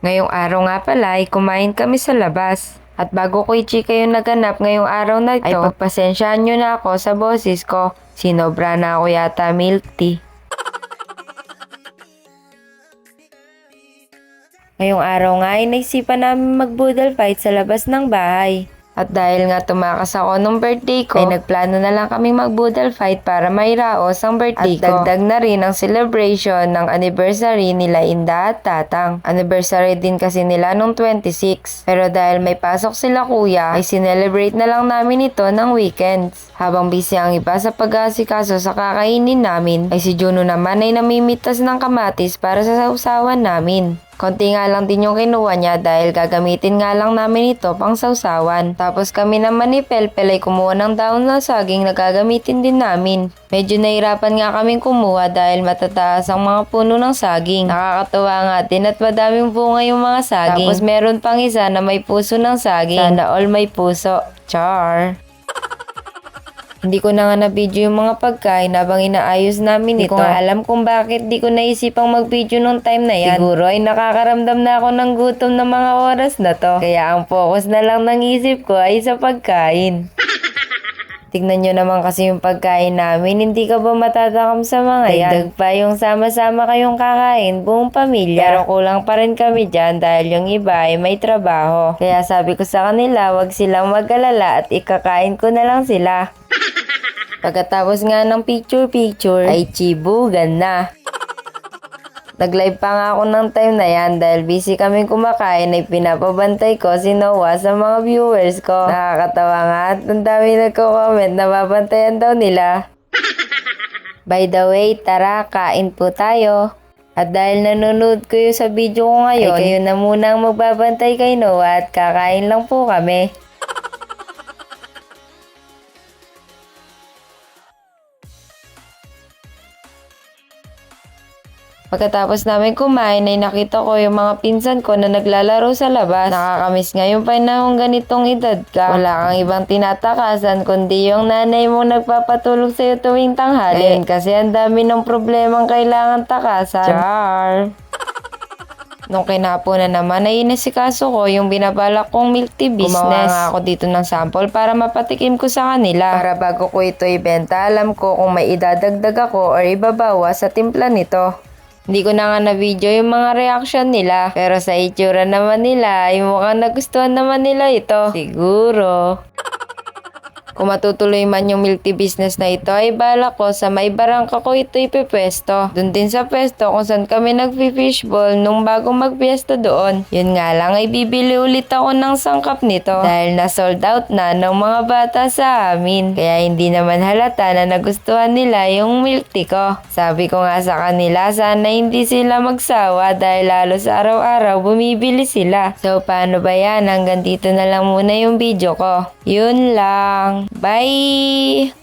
Ngayong araw nga pala ay kumain kami sa labas. At bago ko i-chika yung naganap ngayong araw na ito, ay pagpasensyahan nyo na ako sa boses ko. Sinobra na ako yata milk tea. Ngayong araw nga ay naisipan namin mag-boodle fight sa labas ng bahay. At dahil nga tumakas ako nung birthday ko, ay nagplano na lang kaming mag-boodle fight para mairaos ang birthday ko. At dagdag na rin ang celebration ng anniversary nila Inda at Tatang. Anniversary din kasi nila nung 26. Pero dahil may pasok sila kuya, ay sinelebrate na lang namin ito ng weekends. Habang busy ang iba sa pag-aasikaso sa kakainin namin, ay si Juno naman ay namimitas ng kamatis para sa sausawan namin. Konti nga lang din yung kinuha niya dahil gagamitin nga lang namin ito pang sausawan. Tapos kami naman ni Pelpel ay kumuha ng daon ng saging na gagamitin din namin. Medyo nahirapan nga kaming kumuha dahil matataas ang mga puno ng saging. Nakakatuwa nga din at madaming bunga yung mga saging. Tapos meron pang isa na may puso ng saging. Sana all may puso. Char! Hindi ko na nga na-video yung mga pagkain habang inaayos namin ito. Hindi ko nga alam kung bakit di ko naisipang mag-video nung time na yan. Siguro ay nakakaramdam na ako ng gutom ng mga oras na to. Kaya ang focus na lang ng isip ko ay sa pagkain. Tignan nyo naman kasi yung pagkain namin, hindi ka ba matatakam sa mga yan? Dagdag pa yung sama-sama kayong kakain, buong pamilya. Pero kulang pa rin kami dyan dahil yung iba ay may trabaho. Kaya sabi ko sa kanila, wag silang mag-alala at ikakain ko na lang sila. Pagkatapos nga ng picture-picture, ay chibugan na. Nag-live pa nga ako ng time na yan dahil busy kaming kumakain ay pinapabantay ko si Noah sa mga viewers ko. Nakakatawa nga at ang dami nagko-comment na babantayan daw nila. By the way, tara, kain po tayo. At dahil nanonood kayo sa video ko ngayon, ay kayo na muna ang magbabantay kay Noah at kakain lang po kami. Pagkatapos namin kumain ay nakita ko yung mga pinsan ko na naglalaro sa labas. Nakakamiss nga yung panahon ganitong edad ka. Wala kang ibang tinatakasan kundi yung nanay mo nagpapatulog sa'yo tuwing tanghali. Ngayon kasi ang dami ng problemang kailangan takasan. Char! Nung kinapunan naman ay inisikaso ko yung binabalak kong milk tea business. Gumawa nga ako dito ng sample para mapatikim ko sa kanila. Para bago ko ito ibenta, alam ko kung may idadagdag ako or ibabawa sa timpla nito. Hindi ko na nga na-video yung mga reaction nila. Pero sa itsura naman nila, ay mukhang nagustuhan naman nila ito. Siguro. Kung matutuloy man yung milk tea business na ito, ay balak ko sa may barangka ko ito ipipwesto. Doon din sa pwesto kung saan kami nagfi-fishball nung bago magpwesto doon. Yun nga lang ay bibili ulit ako ng sangkap nito dahil na sold out na ng mga bata sa amin. Kaya hindi naman halata na nagustuhan nila yung milk tea ko. Sabi ko nga sa kanila sana hindi sila magsawa dahil lalo sa araw-araw bumibili sila. So paano ba yan? Hanggang dito na lang muna yung video ko. Yun lang. Bye!